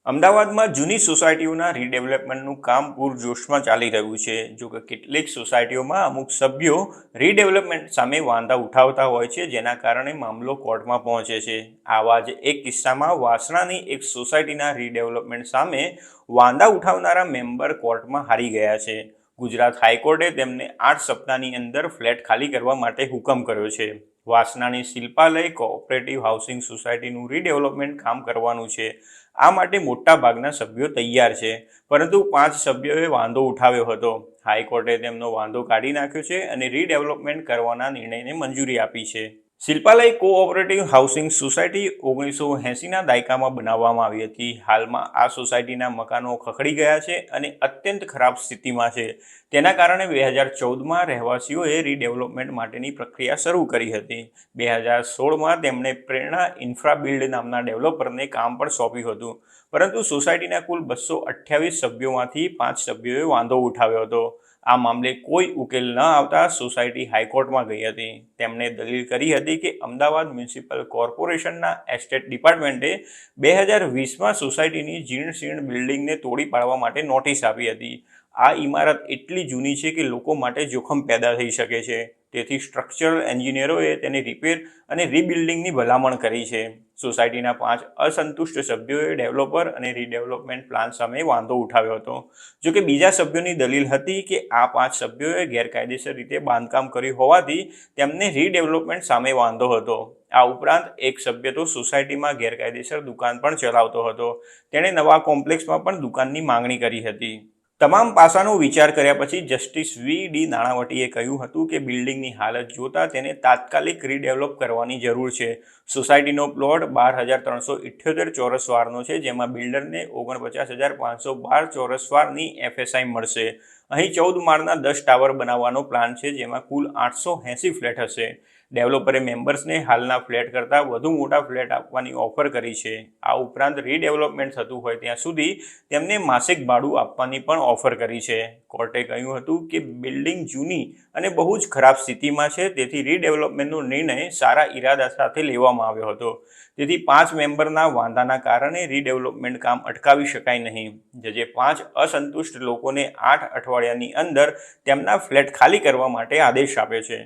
અમદાવાદમાં જૂની સોસાયટીઓના રીડેવલપમેન્ટનું કામ પૂરજોશમાં ચાલી રહ્યું છે. જો કે કેટલીક સોસાયટીઓમાં અમુક સભ્યો રીડેવલપમેન્ટ સામે વાંધા ઉઠાવતા હોય છે, જેના કારણે મામલો કોર્ટમાં પહોંચે છે. આવા જ એક કિસ્સામાં વાસણાની એક સોસાયટીના રીડેવલપમેન્ટ સામે વાંધા ઉઠાવનારા મેમ્બર કોર્ટમાં હારી ગયા છે. ગુજરાત હાઈકોર્ટે તેમને 8 સપ્તાહની અંદર ફ્લેટ ખાલી કરવા માટે હુકમ કર્યો છે. વાસણાની શિલ્પાલય કોઓપરેટિવ હાઉસિંગ સોસાયટીનું રીડેવલપમેન્ટ કામ કરવાનું છે. આ માટે મોટા ભાગના સભ્યો તૈયાર છે, પરંતુ 5 સભ્યોએ વાંધો ઉઠાવ્યો હતો. હાઈકોર્ટે તેમનો વાંધો કાઢી નાખ્યો છે અને રીડેવલપમેન્ટ કરવાના નિર્ણયને મંજૂરી આપી છે. શિલ્પાલય કોઓપરેટિવ હાઉસિંગ સોસાયટી 1980ના દાયકામાં બનાવવામાં આવી હતી. હાલમાં આ સોસાયટીના મકાનો ખખડી ગયા છે અને અત્યંત ખરાબ સ્થિતિમાં છે. તેના કારણે 2014માં રહેવાસીઓએ રીડેવલપમેન્ટ માટેની પ્રક્રિયા શરૂ કરી હતી. 2016માં તેમણે પ્રેરણા ઇન્ફ્રાબિલ્ડ નામના ડેવલપરને કામ પણ સોંપ્યું હતું, પરંતુ સોસાયટીના કુલ 228 સભ્યોમાંથી 5 સભ્યોએ વાંધો ઉઠાવ્યો હતો. આ મામલે કોઈ ઉકેલ ન આવતા સોસાયટી હાઈકોર્ટમાં ગઈ હતી. તેમણે દલીલ કરી હતી કે અમદાવાદ મ્યુનિસિપલ કોર્પોરેશનના એસ્ટેટ ડિપાર્ટમેન્ટે 2020માં સોસાયટીની જીર્ણ બિલ્ડિંગને તોડી પાડવા માટે નોટિસ આપી હતી. આ ઇમારત એટલી જૂની છે કે લોકો માટે જોખમ પેદા થઈ શકે છે. તેથી સ્ટ્રક્ચરલ એન્જિનિયરોએ તેને રિપેર અને રીબિલ્ડિંગની ભલામણ કરી છે. સોસાયટીના 5 અસંતુષ્ટ સભ્યોએ ડેવલપર અને રીડેવલપમેન્ટ પ્લાન સામે વાંધો ઉઠાવ્યો હતો. જોકે બીજા સભ્યોની દલીલ હતી કે આ 5 સભ્યોએ ગેરકાયદેસર રીતે બાંધકામ કર્યું હોવાથી તેમને રીડેવલપમેન્ટ સામે વાંધો હતો. આ ઉપરાંત એક સભ્ય તો સોસાયટીમાં ગેરકાયદેસર દુકાન પણ ચલાવતો હતો. તેણે નવા કોમ્પ્લેક્સમાં પણ દુકાનની માંગણી કરી હતી. તમામ પાસાનો વિચાર કર્યા પછી જસ્ટિસ વી.ડી. નાણાવટીએ કહ્યું હતું કે બિલ્ડિંગની હાલત જોતા તેને તાત્કાલિક રીડેવલપ કરવાની જરૂર છે. સોસાયટીનો પ્લોટ 12,378 ચોરસ વારનો છે, જેમાં બિલ્ડરને 49,512 ચોરસ વારની FSI મળશે. અહીં 14 માળના 10 ટાવર બનાવવાનો પ્લાન છે, જેમાં કુલ 880 ફ્લેટ હશે. ડેવલપરે મેમ્બર્સને હાલના ફ્લેટ કરતાં વધુ મોટા ફ્લેટ આપવાની ઓફર કરી છે. આ ઉપરાંત રીડેવલપમેન્ટ થતું હોય ત્યાં સુધી તેમને માસિક ભાડું આપવાની પણ ઓફર કરી છે. કોર્ટે કહ્યું હતું કે બિલ્ડિંગ જૂની અને બહુ જ ખરાબ સ્થિતિમાં છે, તેથી રીડેવલપમેન્ટનો નિર્ણય સારા ઈરાદા સાથે લેવામાં આવ્યો હતો. તેથી 5 મેમ્બરના વાંધાના કારણે રીડેવલપમેન્ટ કામ અટકાવી શકાય નહીં. જજે 5 અસંતુષ્ટ લોકોને 8 અઠવાડિયાની અંદર તેમના ફ્લેટ ખાલી કરવા માટે આદેશ આપ્યો છે.